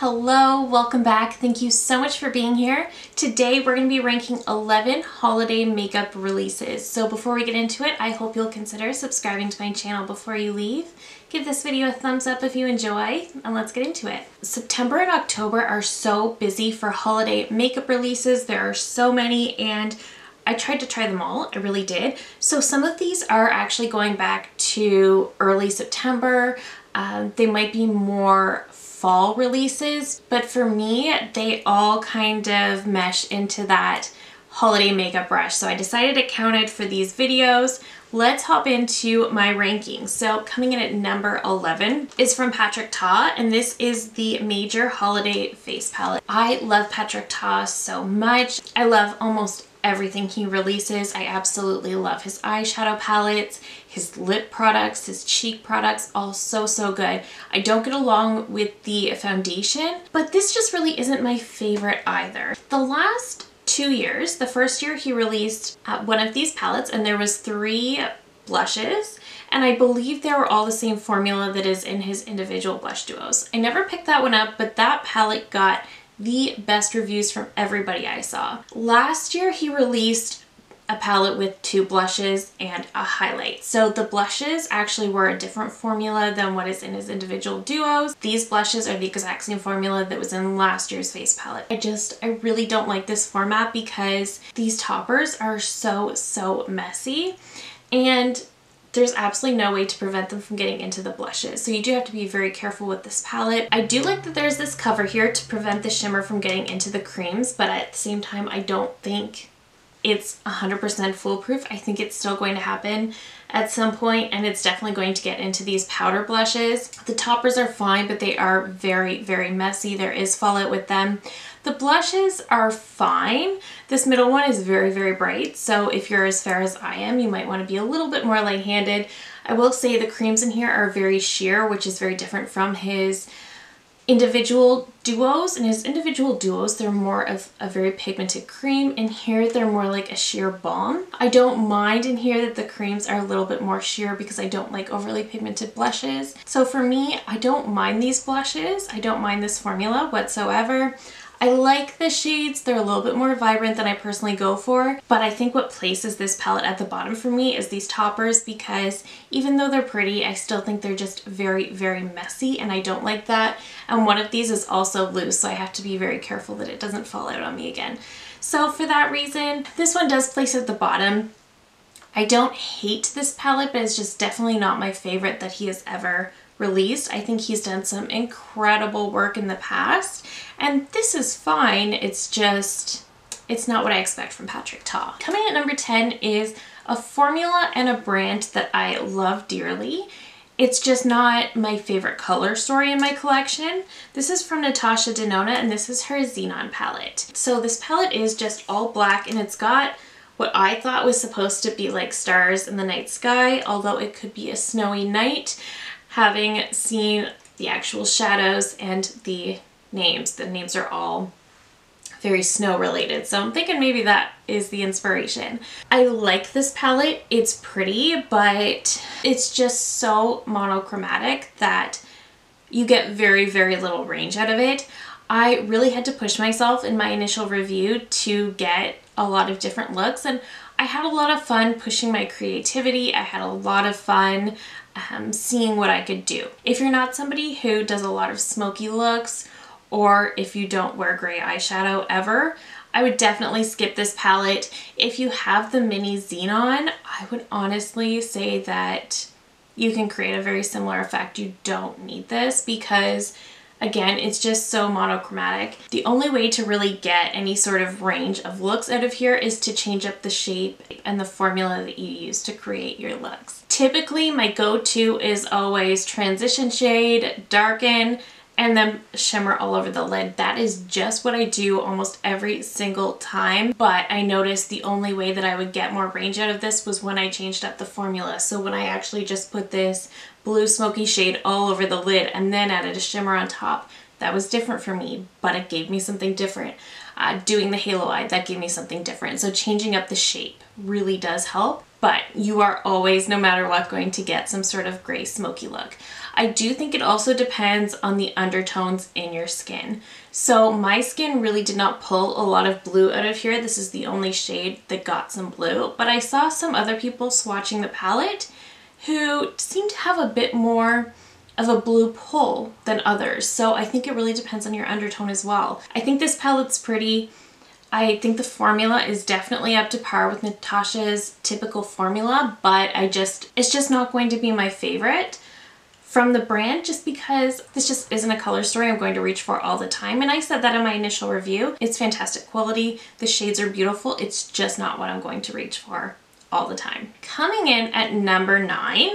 Hello, welcome back. Thank you so much for being here. Today we're going to be ranking 11 holiday makeup releases. So before we get into it, I hope you'll consider subscribing to my channel before you leave. Give this video a thumbs up if you enjoy, and let's get into it. September and October are so busy for holiday makeup releases. There are so many, and I tried to try them all. I really did. So some of these are actually going back to early September. They might be more fall releases, but for me, they all kind of mesh into that holiday makeup rush. So I decided it counted for these videos. Let's hop into my rankings. So coming in at number 11 is from Patrick Ta, and this is the Major Holiday Face Palette. I love Patrick Ta so much. I love almost everything he releases. I absolutely love his eyeshadow palettes, his lip products, his cheek products, all so good. I don't get along with the foundation, but this just really isn't my favorite either. The last 2 years, the first year he released one of these palettes, and there was 3 blushes, and I believe they were all the same formula that is in his individual blush duos. I never picked that one up, but that palette got the best reviews from everybody I saw. Last year he released a palette with 2 blushes and a highlight. So the blushes actually were a different formula than what is in his individual duos. These blushes are the exact same formula that was in last year's face palette. I really don't like this format because these toppers are so messy, and there's absolutely no way to prevent them from getting into the blushes. So you do have to be very careful with this palette. I do like that there's this cover here to prevent the shimmer from getting into the creams, but at the same time, I don't think it's 100% foolproof. I think it's still going to happen at some point, and it's definitely going to get into these powder blushes. The toppers are fine, but they are very messy. There is fallout with them. The blushes are fine. This middle one is very bright, so if you're as fair as I am, you might want to be a little bit more light-handed. I will say the creams in here are very sheer, which is very different from his individual duos. In his individual duos, they're more of a very pigmented cream. In here, they're more like a sheer balm. I don't mind in here that the creams are a little bit more sheer because I don't like overly pigmented blushes. So for me, I don't mind these blushes. I don't mind this formula whatsoever. I like the shades. They're a little bit more vibrant than I personally go for, but I think what places this palette at the bottom for me is these toppers, because even though they're pretty, I still think they're just very messy, and I don't like that. And one of these is also loose, so I have to be very careful that it doesn't fall out on me again. So for that reason, this one does place at the bottom. I don't hate this palette, but it's just definitely not my favorite that he has ever released. I think he's done some incredible work in the past, and this is fine. It's not what I expect from Patrick Ta. Coming at number 10 is a formula and a brand that I love dearly. It's just not my favorite color story in my collection. This is from Natasha Denona, and this is her Xenon palette. So this palette is just all black, and it's got what I thought was supposed to be like stars in the night sky, although it could be a snowy night. Having seen the actual shadows and the names are all very snow related, so I'm thinking maybe that is the inspiration. I like this palette. It's pretty, but it's just so monochromatic that you get very little range out of it. I really had to push myself in my initial review to get a lot of different looks, and I had a lot of fun pushing my creativity. I had a lot of fun seeing what I could do. If you're not somebody who does a lot of smoky looks, or if you don't wear gray eyeshadow ever, I would definitely skip this palette. If you have the mini Xenon, I would honestly say that you can create a very similar effect. You don't need this because, again, it's just so monochromatic. The only way to really get any sort of range of looks out of here is to change up the shape and the formula that you use to create your looks. Typically, my go-to is always transition shade, darken, and then shimmer all over the lid. That is just what I do almost every single time, but I noticed the only way that I would get more range out of this was when I changed up the formula. So when I actually just put this blue smoky shade all over the lid and then added a shimmer on top, that was different for me, but it gave me something different. Doing the halo eye, that gave me something different. So changing up the shape really does help, but you are always, no matter what, going to get some sort of gray smoky look. I do think it also depends on the undertones in your skin. So my skin really did not pull a lot of blue out of here. This is the only shade that got some blue, but I saw some other people swatching the palette who seem to have a bit more of a blue pull than others. So I think it really depends on your undertone as well. I think this palette's pretty. I think the formula is definitely up to par with Natasha's typical formula, but it's just not going to be my favorite from the brand, just because this just isn't a color story I'm going to reach for all the time. And I said that in my initial review. It's fantastic quality. The shades are beautiful. It's just not what I'm going to reach for all the time. Coming in at number 9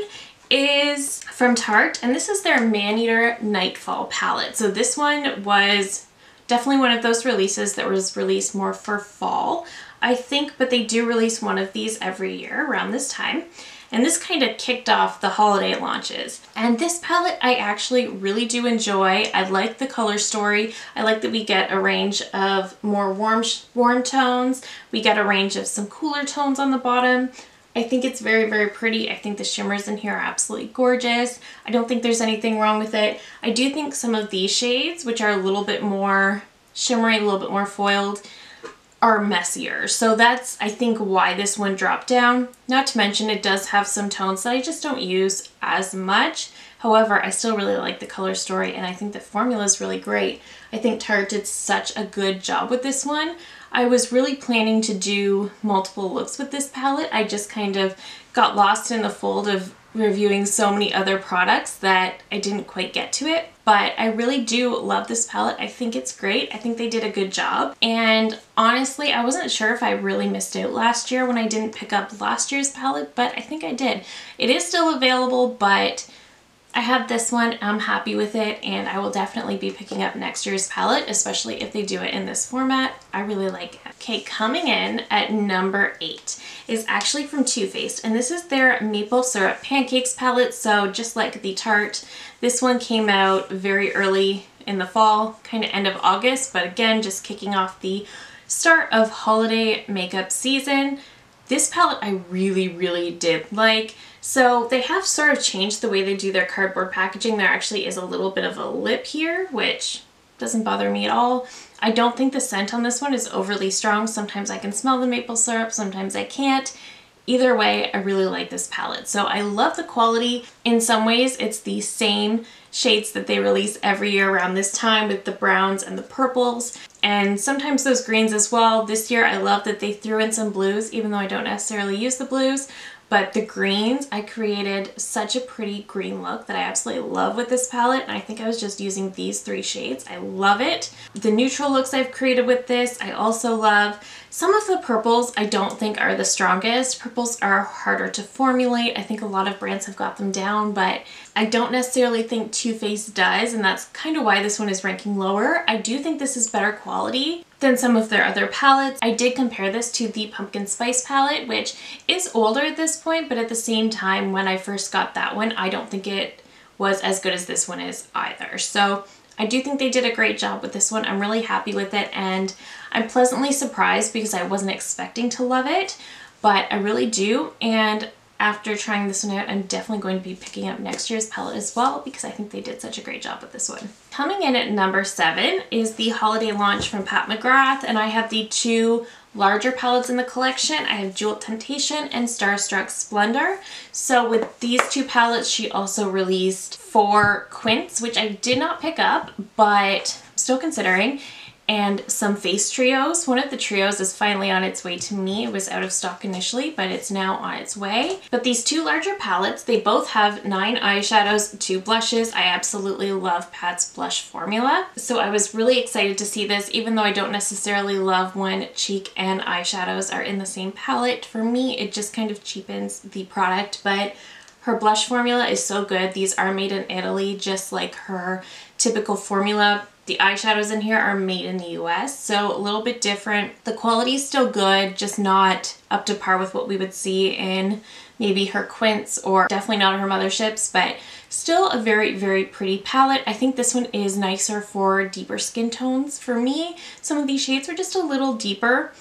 is from Tarte, and this is their Maneater Nightfall palette. So this one was definitely one of those releases that was released more for fall, I think, but they do release one of these every year around this time. And this kind of kicked off the holiday launches. And this palette I actually really do enjoy. I like the color story. I like that we get a range of more warm tones. We get a range of some cooler tones on the bottom. I think it's very, very pretty. I think the shimmers in here are absolutely gorgeous. I don't think there's anything wrong with it. I do think some of these shades, which are a little bit more shimmery, a little bit more foiled, are messier. So that's, I think, why this one dropped down. Not to mention it does have some tones that I just don't use as much. However, I still really like the color story, and I think the formula is really great. I think Tarte did such a good job with this one. I was really planning to do multiple looks with this palette. I just kind of got lost in the fold of reviewing so many other products that I didn't quite get to it. But I really do love this palette. I think it's great. I think they did a good job. And honestly, I wasn't sure if I really missed out last year when I didn't pick up last year's palette, but I think I did. It is still available, but I have this one, I'm happy with it, and I will definitely be picking up next year's palette, especially if they do it in this format. I really like it. Okay, coming in at number 8 is actually from Too Faced, and this is their Maple Syrup Pancakes palette. So just like the Tarte, this one came out very early in the fall, kind of end of August, but again, just kicking off the start of holiday makeup season. This palette I really, really did like. So they have sort of changed the way they do their cardboard packaging. There actually is a little bit of a lip here, which doesn't bother me at all. I don't think the scent on this one is overly strong. Sometimes I can smell the maple syrup, sometimes I can't. Either way, I really like this palette. So I love the quality. In some ways, it's the same shades that they release every year around this time with the browns and the purples, and sometimes those greens as well. This year, I love that they threw in some blues, even though I don't necessarily use the blues. But the greens, I created such a pretty green look that I absolutely love with this palette, and I think I was just using these 3 shades. I love it. The neutral looks I've created with this, I also love. Some of the purples I don't think are the strongest. Purples are harder to formulate. I think a lot of brands have got them down, but I don't necessarily think Too Faced does, and that's kind of why this one is ranking lower. I do think this is better quality than some of their other palettes. I did compare this to the Pumpkin Spice palette, which is older at this point, but at the same time, when I first got that one, I don't think it was as good as this one is either. So I do think they did a great job with this one. I'm really happy with it, and I'm pleasantly surprised because I wasn't expecting to love it, but I really do. And after trying this one out, I'm definitely going to be picking up next year's palette as well because I think they did such a great job with this one. Coming in at number 7 is the holiday launch from Pat McGrath, and I have the 2 larger palettes in the collection. I have Jewel Temptation and Starstruck Splendor. So with these 2 palettes, she also released 4 Quints, which I did not pick up, but I'm still considering, and some face trios. One of the trios is finally on its way to me. It was out of stock initially, but it's now on its way. But these 2 larger palettes, they both have 9 eyeshadows, 2 blushes. I absolutely love Pat's blush formula. So I was really excited to see this, even though I don't necessarily love when cheek and eyeshadows are in the same palette. For me, it just kind of cheapens the product, but her blush formula is so good. These are made in Italy, just like her typical formula. The eyeshadows in here are made in the US, so a little bit different. The quality is still good, just not up to par with what we would see in maybe her Quince or definitely not her Motherships, but still a very, very pretty palette. I think this one is nicer for deeper skin tones. For me, some of these shades are just a little deeper.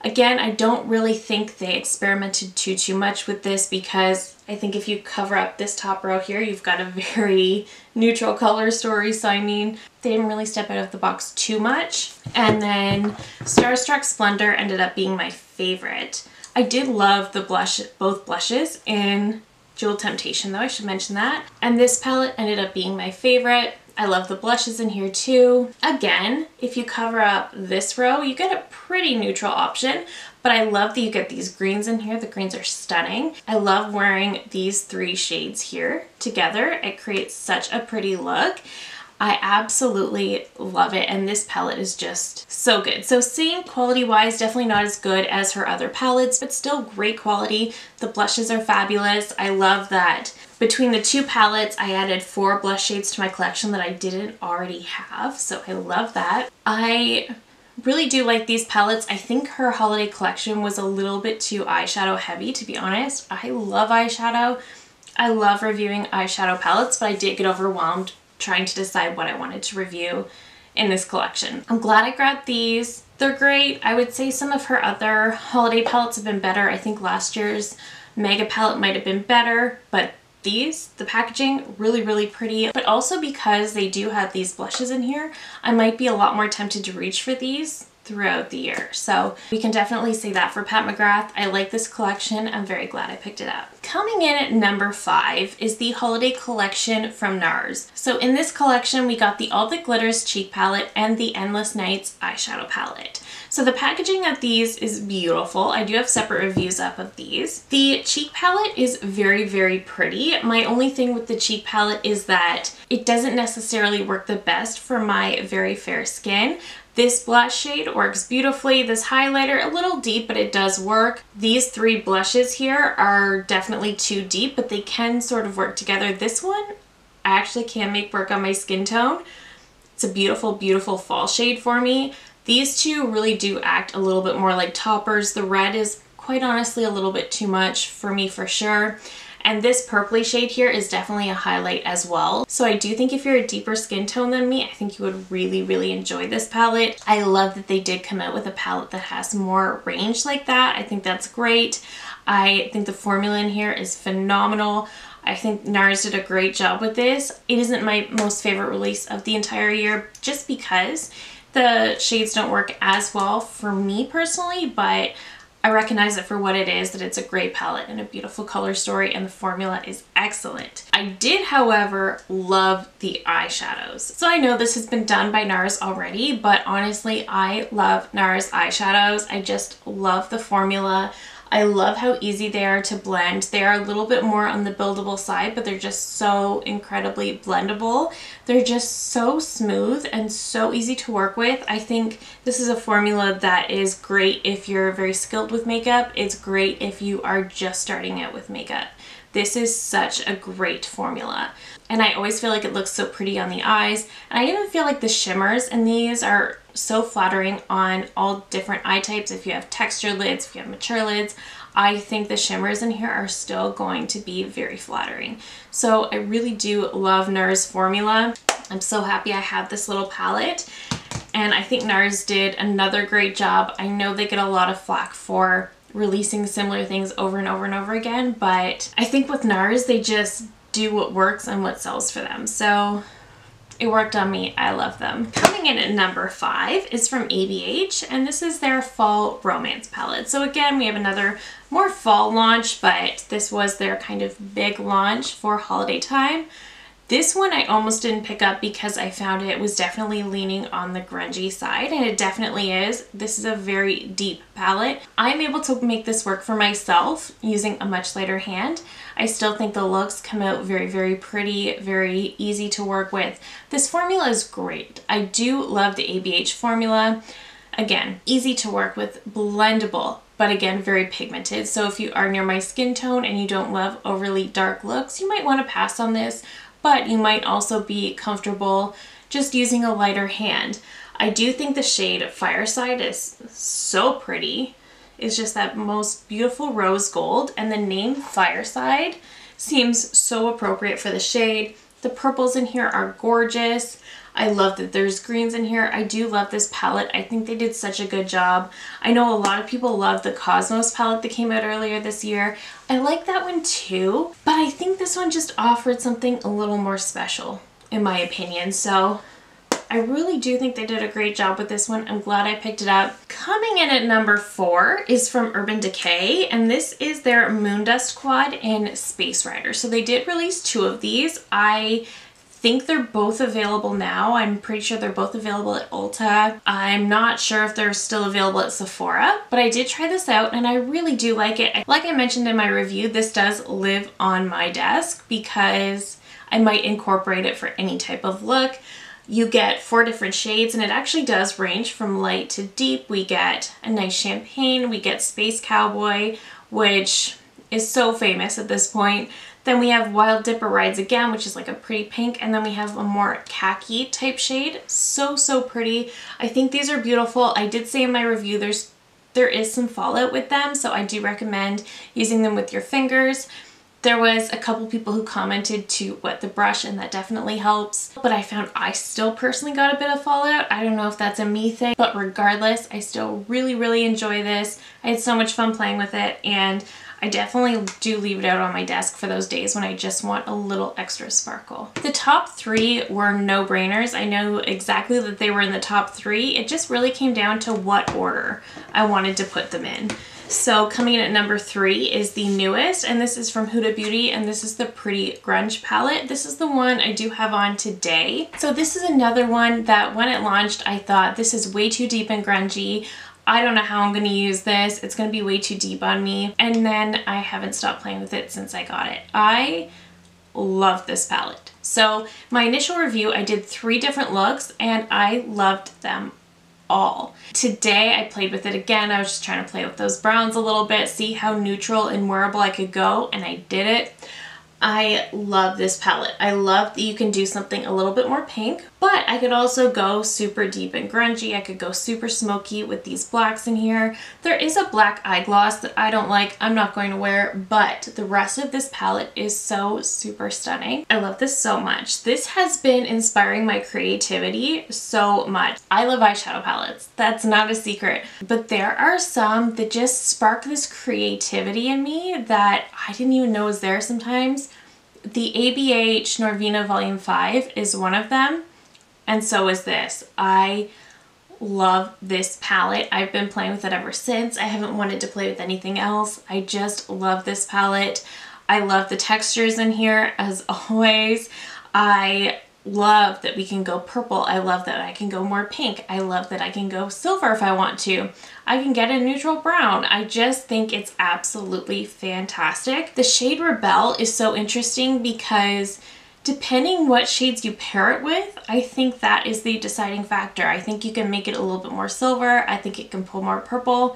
Again, I don't really think they experimented too much with this because I think if you cover up this top row here, you've got a very neutral color story. So I mean, they didn't really step out of the box too much. And then Starstruck Splendor ended up being my favorite. I did love the both blushes in Jewel Temptation though, I should mention that. And this palette ended up being my favorite. I love the blushes in here too. Again, if you cover up this row, you get a pretty neutral option, but I love that you get these greens in here. The greens are stunning. I love wearing these three shades here together. It creates such a pretty look. I absolutely love it, and this palette is just so good. So same quality wise, definitely not as good as her other palettes, but still great quality. The blushes are fabulous. I love that between the two palettes I added 4 blush shades to my collection that I didn't already have, so I love that. I really do like these palettes. I think her holiday collection was a little bit too eyeshadow heavy, to be honest. I love eyeshadow. I love reviewing eyeshadow palettes, but I did get overwhelmed trying to decide what I wanted to review in this collection. I'm glad I grabbed these. They're great. I would say some of her other holiday palettes have been better. I think last year's Mega palette might have been better, but these, the packaging, really, really pretty. But also because they do have these blushes in here, I might be a lot more tempted to reach for these throughout the year. So we can definitely say that for Pat McGrath. I like this collection. I'm very glad I picked it up. Coming in at number 5 is the holiday collection from NARS. So in this collection, we got the All That Glitters cheek palette and the Endless Nights eyeshadow palette. So the packaging of these is beautiful. I do have separate reviews up of these. The cheek palette is very, very pretty. My only thing with the cheek palette is that it doesn't necessarily work the best for my very fair skin. This blush shade works beautifully. This highlighter, a little deep, but it does work. These 3 blushes here are definitely too deep, but they can sort of work together. This one I actually can make work on my skin tone. It's a beautiful, beautiful fall shade for me. These two really do act a little bit more like toppers. The red is quite honestly a little bit too much for me for sure. And this purpley shade here is definitely a highlight as well. So I do think if you're a deeper skin tone than me, I think you would really, really enjoy this palette. I love that they did come out with a palette that has more range like that. I think that's great. I think the formula in here is phenomenal. I think NARS did a great job with this. It isn't my most favorite release of the entire year just because the shades don't work as well for me personally, but I recognize it for what it is, that it's a great palette and a beautiful color story, and the formula is excellent. I did, however, love the eyeshadows. So I know this has been done by NARS already, but honestly, I love NARS eyeshadows. I just love the formula. I love how easy they are to blend. They are a little bit more on the buildable side, but they're just so incredibly blendable. They're just so smooth and so easy to work with. I think this is a formula that is great if you're very skilled with makeup. It's great if you are just starting out with makeup. This is such a great formula. And I always feel like it looks so pretty on the eyes. And I even feel like the shimmers in these are so flattering on all different eye types. If you have textured lids, if you have mature lids, I think the shimmers in here are still going to be very flattering. So I really do love NARS formula. I'm so happy I have this little palette. And I think NARS did another great job. I know they get a lot of flack for releasing similar things over and over and over again, but I think with NARS, they just do what works and what sells for them. So it worked on me. I love them. Coming in at number 5 is from ABH, and this is their Fall Romance palette. So again, we have another more fall launch, but this was their kind of big launch for holiday time. This one I almost didn't pick up because I found it was definitely leaning on the grungy side, and it definitely is. This is a very deep palette. I'm able to make this work for myself using a much lighter hand. I still think the looks come out very, very pretty, very easy to work with. This formula is great. I do love the ABH formula. Again, easy to work with, blendable, but again, very pigmented. So if you are near my skin tone and you don't love overly dark looks, you might want to pass on this, but you might also be comfortable just using a lighter hand. I do think the shade Fireside is so pretty. is just that most beautiful rose gold, and the name Fireside seems so appropriate for the shade. The purples in here are gorgeous. I love that there's greens in here. I do love this palette. I think they did such a good job. I know a lot of people love the Cosmos palette that came out earlier this year. I like that one too, but I think this one just offered something a little more special in my opinion. So I really do think they did a great job with this one. I'm glad I picked it up. Coming in at number 4 is from Urban Decay, and this is their Moondust Quad in Space Rider. So they did release 2 of these. I think they're both available now. I'm pretty sure they're both available at Ulta. I'm not sure if they're still available at Sephora, but I did try this out and I really do like it. Like I mentioned in my review, this does live on my desk because I might incorporate it for any type of look. You get 4 different shades and it actually does range from light to deep. We get a nice champagne, we get Space Cowboy, which is so famous at this point. Then we have Wild Dipper Rides Again, which is like a pretty pink, and then we have a more khaki type shade. So, so pretty. I think these are beautiful. I did say in my review there is some fallout with them, so I do recommend using them with your fingers. There was a couple people who commented to wet the brush, and that definitely helps. But I found I still personally got a bit of fallout. I don't know if that's a me thing, but regardless, I still really, really enjoy this. I had so much fun playing with it, and I definitely do leave it out on my desk for those days when I just want a little extra sparkle. The top 3 were no-brainers. I know exactly that they were in the top 3. It just really came down to what order I wanted to put them in. So coming in at number 3 is the newest, and this is from Huda Beauty, and this is the Pretty Grunge palette. This is the one I do have on today. So this is another one that when it launched, I thought this is way too deep and grungy. I don't know how I'm going to use this. It's going to be way too deep on me. And then I haven't stopped playing with it since I got it. I love this palette. So my initial review, I did 3 different looks and I loved them all. Today I played with it again. I was just trying to play with those browns a little bit, see how neutral and wearable I could go, and I did it. I love this palette. I love that you can do something a little bit more pink, but I could also go super deep and grungy. I could go super smoky with these blacks in here. There is a black eye gloss that I don't like. I'm not going to wear, but the rest of this palette is so super stunning. I love this so much. This has been inspiring my creativity so much. I love eyeshadow palettes. That's not a secret, but there are some that just spark this creativity in me that I didn't even know was there sometimes. The ABH Norvina Volume 5 is one of them, and so is this. I love this palette. I've been playing with it ever since. I haven't wanted to play with anything else. I just love this palette. I love the textures in here as always. I love that we can go purple. I love that I can go more pink. I love that I can go silver if I want to. I can get a neutral brown. I just think it's absolutely fantastic. The shade Rebel is so interesting because depending what shades you pair it with, I think that is the deciding factor. I think you can make it a little bit more silver. I think it can pull more purple.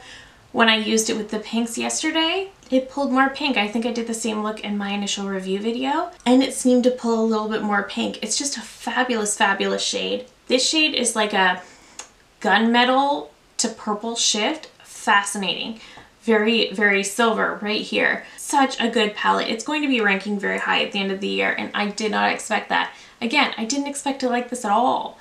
When I used it with the pinks yesterday, it pulled more pink. I think I did the same look in my initial review video, and it seemed to pull a little bit more pink. It's just a fabulous, fabulous shade. This shade is like a gunmetal to purple shift. Fascinating. Very, very silver right here. Such a good palette. It's going to be ranking very high at the end of the year, and I did not expect that. Again, I didn't expect to like this at all.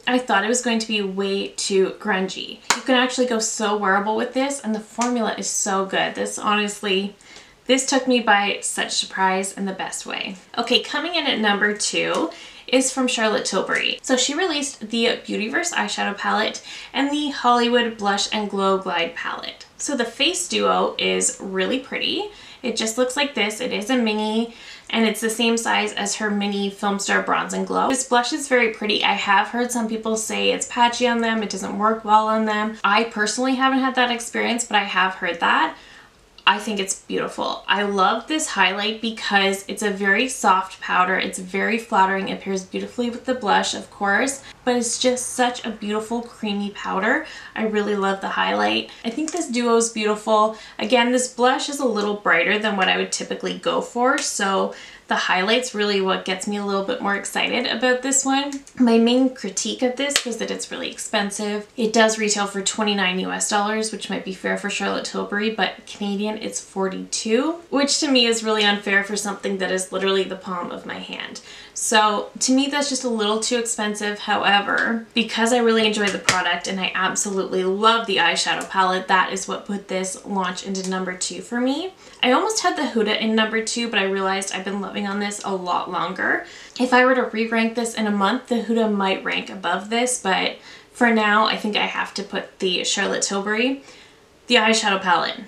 I thought it was going to be way too grungy. You can actually go so wearable with this, and the formula is so good. This honestly, this took me by such surprise in the best way. Okay, coming in at number 2 is from Charlotte Tilbury. So she released the Beautyverse eyeshadow palette and the Hollywood Blush and Glow Glide palette. So the face duo is really pretty. It just looks like this. It is a mini, and it's the same size as her mini Film Star Bronze and Glow. This blush is very pretty. I have heard some people say it's patchy on them, it doesn't work well on them. I personally haven't had that experience, but I have heard that. I think it's beautiful. I love this highlight because it's a very soft powder. It's very flattering. It pairs beautifully with the blush, of course, but it's just such a beautiful creamy powder. I really love the highlight. I think this duo is beautiful. Again, this blush is a little brighter than what I would typically go for, so the the highlights really what gets me a little bit more excited about this one. My main critique of this was that it's really expensive. It does retail for $29 US, which might be fair for Charlotte Tilbury, but Canadian it's 42, which to me is really unfair for something that is literally the palm of my hand. So to me that's just a little too expensive. However, because I really enjoy the product and I absolutely love the eyeshadow palette, that is what put this launch into number 2 for me. I almost had the Huda in number 2, but I realized I've been loving on this a lot longer. If I were to re-rank this in a month, the Huda might rank above this, but for now I think I have to put the Charlotte Tilbury. The eyeshadow palette.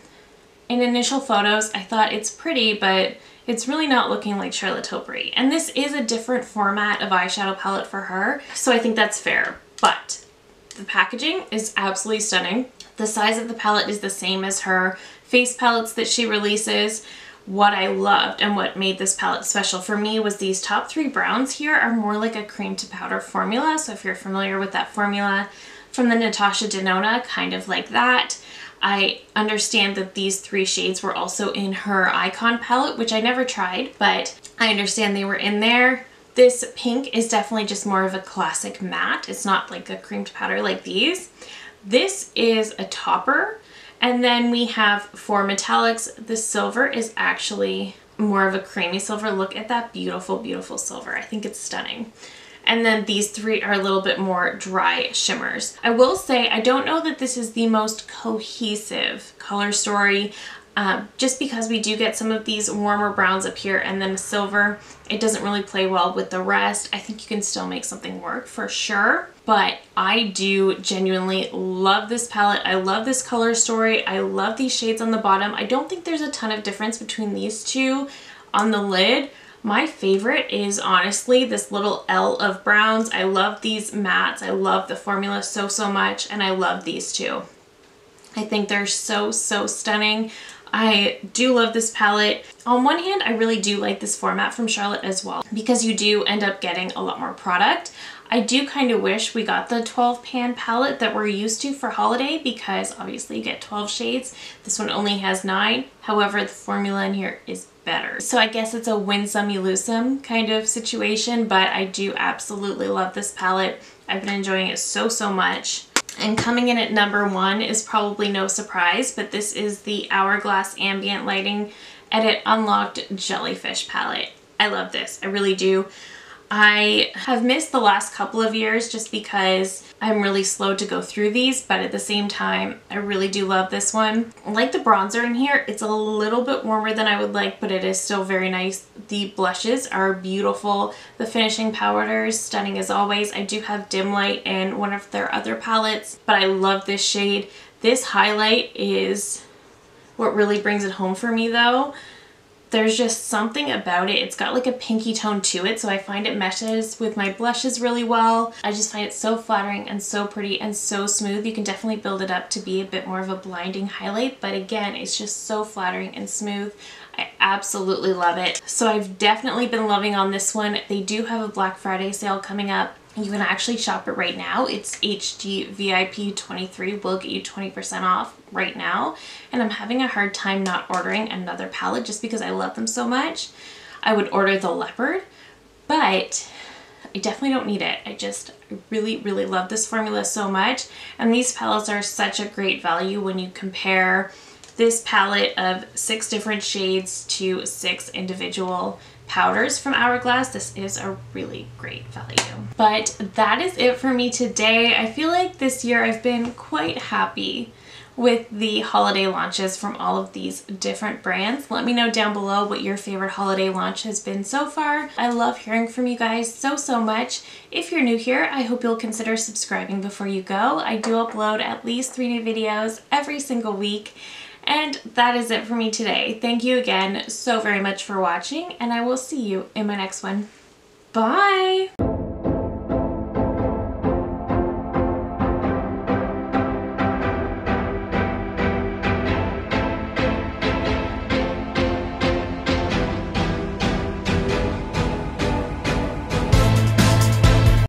In initial photos I thought it's pretty, but it's really not looking like Charlotte Tilbury. And this is a different format of eyeshadow palette for her, so I think that's fair. But the packaging is absolutely stunning. The size of the palette is the same as her face palettes that she releases. What I loved and what made this palette special for me was these top 3 browns here are more like a cream to powder formula. So if you're familiar with that formula from the Natasha Denona, kind of like that. I understand that these 3 shades were also in her Icon palette, which I never tried, but I understand they were in there. This pink is definitely just more of a classic matte. It's not like a cream to powder like these. This is a topper, and then we have 4 metallics. The silver is actually more of a creamy silver. Look at that beautiful, beautiful silver. I think it's stunning. And then these 3 are a little bit more dry shimmers. I will say I don't know that this is the most cohesive color story, just because we do get some of these warmer browns up here and then silver. It doesn't really play well with the rest. I think you can still make something work for sure, but I do genuinely love this palette. I love this color story. I love these shades on the bottom. I don't think there's a ton of difference between these 2 on the lid. My favorite is honestly this little L of browns. I love these mattes. I love the formula so, so much, and I love these 2. I think they're so, so stunning. I do love this palette. On one hand, I really do like this format from Charlotte as well, because you do end up getting a lot more product. I do kind of wish we got the 12 pan palette that we're used to for holiday, because obviously you get 12 shades. This one only has 9. However, the formula in here is better. So I guess it's a win some, you lose some kind of situation, but I do absolutely love this palette. I've been enjoying it so, so much. And coming in at number 1 is probably no surprise, but this is the Hourglass Ambient Lighting Edit Unlocked Jellyfish palette. I love this. I really do. I have missed the last couple of years just because I'm really slow to go through these, but at the same time, I really do love this one. Like the bronzer in here, it's a little bit warmer than I would like, but it is still very nice. The blushes are beautiful. The finishing powders, stunning as always. I do have Dim Light in one of their other palettes, but I love this shade. This highlight is what really brings it home for me though. There's just something about it. It's got like a pinky tone to it, so I find it meshes with my blushes really well. I just find it so flattering and so pretty and so smooth. You can definitely build it up to be a bit more of a blinding highlight, but again, it's just so flattering and smooth. I absolutely love it. So I've definitely been loving on this one. They do have a Black Friday sale coming up. You can actually shop it right now. It's HD VIP 23 will get you 20% off right now. And I'm having a hard time not ordering another palette just because I love them so much. I would order the leopard, but I definitely don't need it. I really, really love this formula so much. And these palettes are such a great value when you compare this palette of 6 different shades to 6 individual powders from Hourglass. This is a really great value. But that is it for me today. I feel like this year I've been quite happy with the holiday launches from all of these different brands. Let me know down below what your favorite holiday launch has been so far. I love hearing from you guys so, so much. If you're new here, I hope you'll consider subscribing before you go. I do upload at least 3 new videos every single week. And that is it for me today. Thank you again so very much for watching, and I will see you in my next one. Bye!